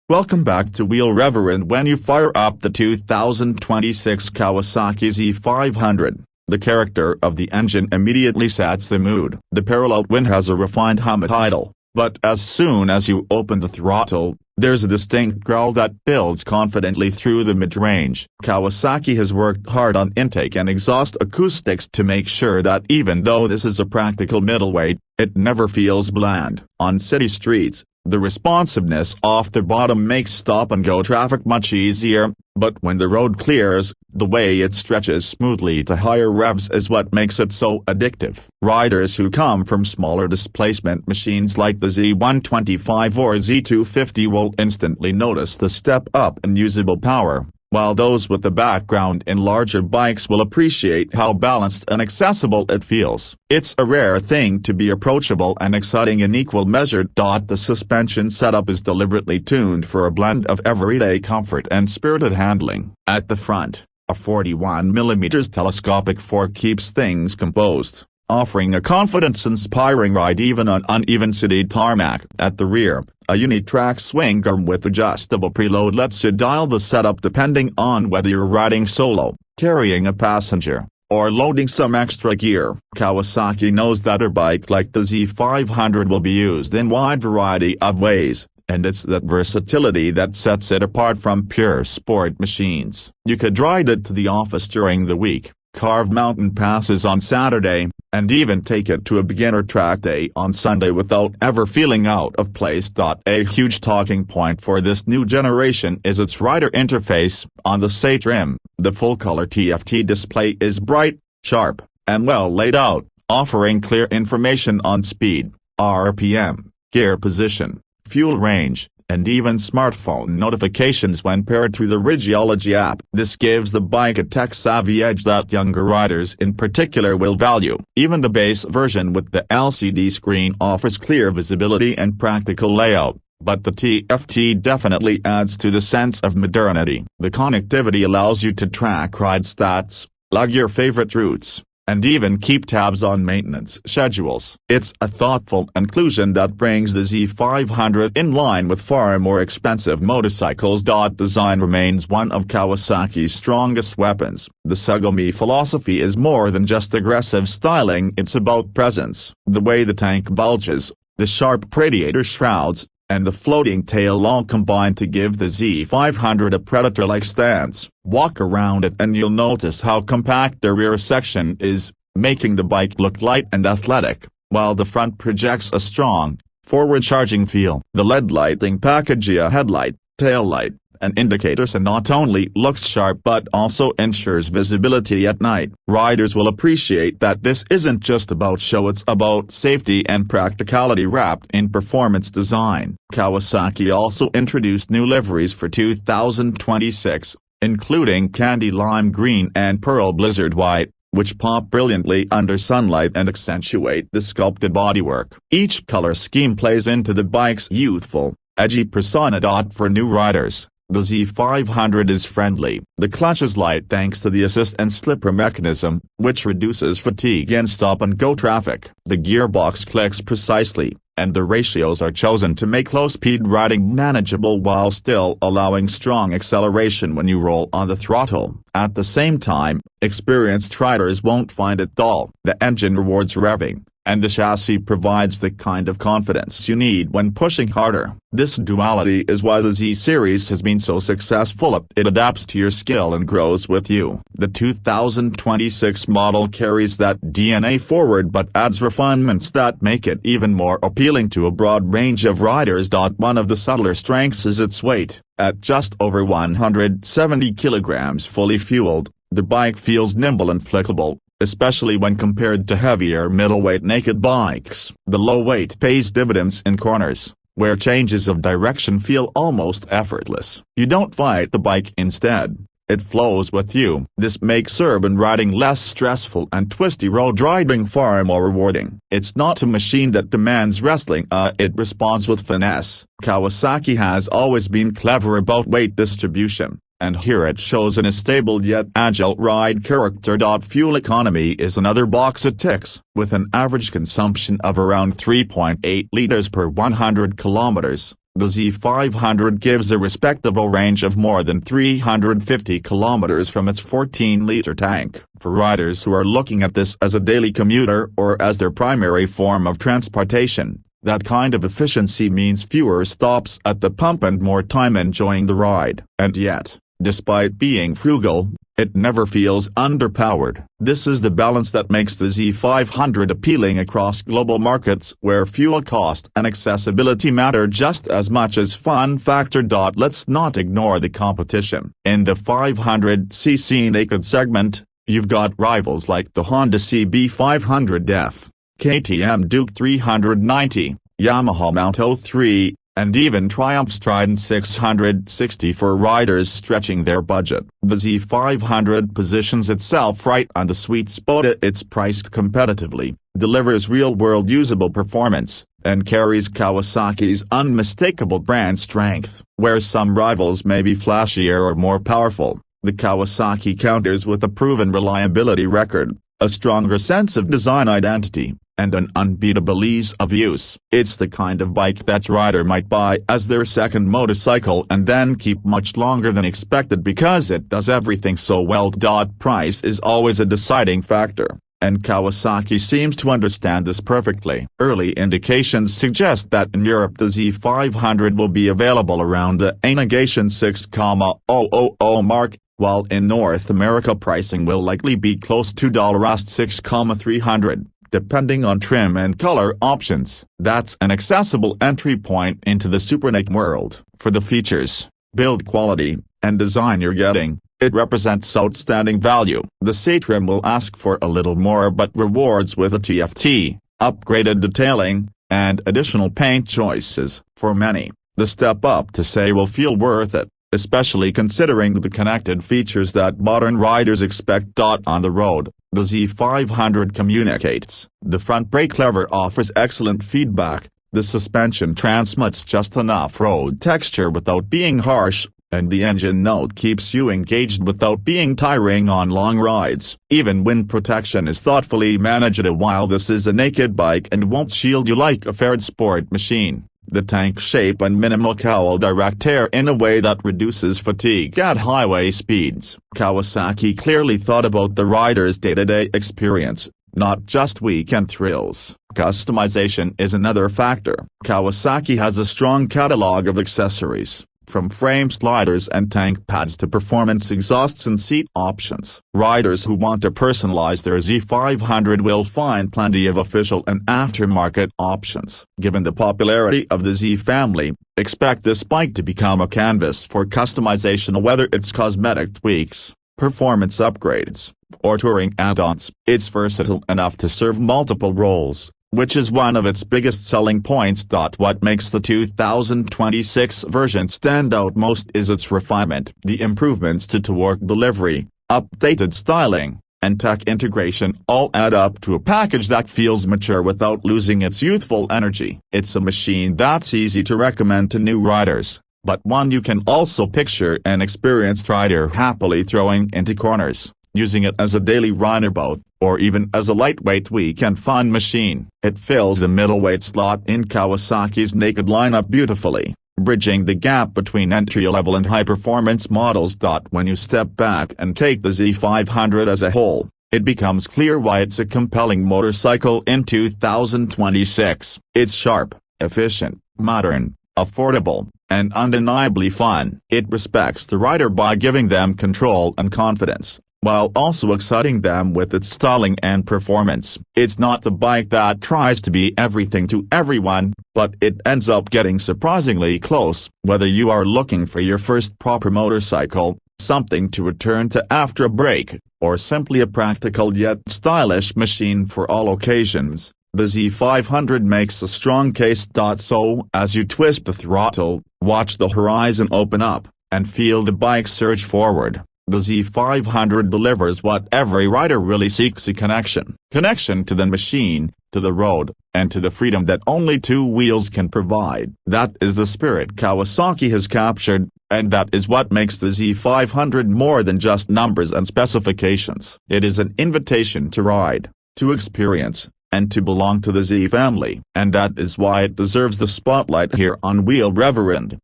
Welcome back to Wheel Rever, and when you fire up the 2026 Kawasaki Z500, the character of the engine immediately sets the mood. The parallel twin has a refined hum at idle, but as soon as you open the throttle, there's a distinct growl that builds confidently through the mid-range. Kawasaki has worked hard on intake and exhaust acoustics to make sure that even though this is a practical middleweight, it never feels bland. On city streets, the responsiveness off the bottom makes stop-and-go traffic much easier, but when the road clears, the way it stretches smoothly to higher revs is what makes it so addictive. Riders who come from smaller displacement machines like the Z125 or Z250 will instantly notice the step up in usable power, while those with a background in larger bikes will appreciate how balanced and accessible it feels. It's a rare thing to be approachable and exciting in equal measure. The suspension setup is deliberately tuned for a blend of everyday comfort and spirited handling. At the front, a 41mm telescopic fork keeps things composed, offering a confidence-inspiring ride even on uneven city tarmac. At the rear, a unitrack swing arm with adjustable preload lets you dial the setup depending on whether you're riding solo, carrying a passenger, or loading some extra gear. Kawasaki knows that a bike like the Z500 will be used in wide variety of ways, and it's that versatility that sets it apart from pure sport machines. You could ride it to the office during the week, carve mountain passes on Saturday, and even take it to a beginner track day on Sunday without ever feeling out of place. A huge talking point for this new generation is its rider interface. On the SE trim, the full-color TFT display is bright, sharp, and well laid out, offering clear information on speed, RPM, gear position, fuel range, and even smartphone notifications when paired through the Rigiology app. This gives the bike a tech-savvy edge that younger riders in particular will value. Even the base version with the LCD screen offers clear visibility and practical layout, but the TFT definitely adds to the sense of modernity. The connectivity allows you to track ride stats, log your favorite routes, and even keep tabs on maintenance schedules. It's a thoughtful inclusion that brings the Z500 in line with far more expensive motorcycles. Design remains one of Kawasaki's strongest weapons. The Sugomi philosophy is more than just aggressive styling, it's about presence. The way the tank bulges, the sharp radiator shrouds, and the floating tail all combine to give the Z500 a predator-like stance. Walk around it and you'll notice how compact the rear section is, making the bike look light and athletic, while the front projects a strong, forward-charging feel. The LED lighting package, a headlight, tail light, and indicators, and not only looks sharp but also ensures visibility at night. Riders will appreciate that this isn't just about show, it's about safety and practicality wrapped in performance design. Kawasaki also introduced new liveries for 2026, including candy lime green and pearl blizzard white, which pop brilliantly under sunlight and accentuate the sculpted bodywork. Each color scheme plays into the bike's youthful, edgy persona. For new riders, the Z500 is friendly. The clutch is light thanks to the assist and slipper mechanism, which reduces fatigue in stop-and-go traffic. The gearbox clicks precisely, and the ratios are chosen to make low-speed riding manageable while still allowing strong acceleration when you roll on the throttle. At the same time, experienced riders won't find it dull. The engine rewards revving, and the chassis provides the kind of confidence you need when pushing harder. This duality is why the Z series has been so successful. It adapts to your skill and grows with you. The 2026 model carries that DNA forward but adds refinements that make it even more appealing to a broad range of riders. One of the subtler strengths is its weight. At just over 170 kilograms fully fueled, the bike feels nimble and flexible, especially when compared to heavier middleweight naked bikes. The low weight pays dividends in corners, where changes of direction feel almost effortless. You don't fight the bike, instead, it flows with you. This makes urban riding less stressful and twisty road riding far more rewarding. It's not a machine that demands wrestling, it responds with finesse. Kawasaki has always been clever about weight distribution, and here it shows in a stable yet agile ride character. Fuel economy is another box it ticks, with an average consumption of around 3.8 liters per 100 kilometers. The Z500 gives a respectable range of more than 350 kilometers from its 14-liter tank. For riders who are looking at this as a daily commuter or as their primary form of transportation, that kind of efficiency means fewer stops at the pump and more time enjoying the ride. And yet, despite being frugal, it never feels underpowered. This is the balance that makes the Z500 appealing across global markets where fuel cost and accessibility matter just as much as fun factor. Let's not ignore the competition. In the 500cc naked segment, you've got rivals like the Honda CB500F, KTM Duke 390, Yamaha MT-03, and even Triumph's Trident 660 for riders stretching their budget. The Z500 positions itself right on the sweet spot. It's priced competitively, delivers real-world usable performance, and carries Kawasaki's unmistakable brand strength. Where some rivals may be flashier or more powerful, the Kawasaki counters with a proven reliability record, a stronger sense of design identity, and an unbeatable ease of use. It's the kind of bike that rider might buy as their second motorcycle and then keep much longer than expected because it does everything so well. Price is always a deciding factor, and Kawasaki seems to understand this perfectly. Early indications suggest that in Europe the Z500 will be available around the $6,000 mark, while in North America pricing will likely be close to $6,300. Depending on trim and color options. That's an accessible entry point into the superbike world. For the features, build quality, and design you're getting, it represents outstanding value. The C-Trim will ask for a little more but rewards with a TFT, upgraded detailing, and additional paint choices. For many, the step up to say will feel worth it, especially considering the connected features that modern riders expect. On the road, the Z500 communicates. The front brake lever offers excellent feedback, the suspension transmits just enough road texture without being harsh, and the engine note keeps you engaged without being tiring on long rides. Even wind protection is thoughtfully managed. While this is a naked bike and won't shield you like a fared sport machine, the tank shape and minimal cowl direct air in a way that reduces fatigue at highway speeds. Kawasaki clearly thought about the rider's day-to-day experience, not just weekend thrills. Customization is another factor. Kawasaki has a strong catalog of accessories, from frame sliders and tank pads to performance exhausts and seat options. Riders who want to personalize their Z500 will find plenty of official and aftermarket options. Given the popularity of the Z family, expect this bike to become a canvas for customization. Whether it's cosmetic tweaks, performance upgrades, or touring add-ons, it's versatile enough to serve multiple roles, which is one of its biggest selling points. What makes the 2026 version stand out most is its refinement. The improvements to torque delivery, updated styling, and tech integration all add up to a package that feels mature without losing its youthful energy. It's a machine that's easy to recommend to new riders, but one you can also picture an experienced rider happily throwing into corners, using it as a daily rider boat, or even as a lightweight weekend fun machine. It fills the middleweight slot in Kawasaki's naked lineup beautifully, bridging the gap between entry-level and high-performance models. When you step back and take the Z500 as a whole, it becomes clear why it's a compelling motorcycle in 2026. It's sharp, efficient, modern, affordable, and undeniably fun. It respects the rider by giving them control and confidence, while also exciting them with its styling and performance. It's not the bike that tries to be everything to everyone, but it ends up getting surprisingly close. Whether you are looking for your first proper motorcycle, something to return to after a break, or simply a practical yet stylish machine for all occasions, the Z500 makes a strong case. So, as you twist the throttle, watch the horizon open up, and feel the bike surge forward, the Z500 delivers what every rider really seeks: a connection. Connection to the machine, to the road, and to the freedom that only two wheels can provide. That is the spirit Kawasaki has captured, and that is what makes the Z500 more than just numbers and specifications. It is an invitation to ride, to experience, and to belong to the Z family. And that is why it deserves the spotlight here on Wheel Reverend.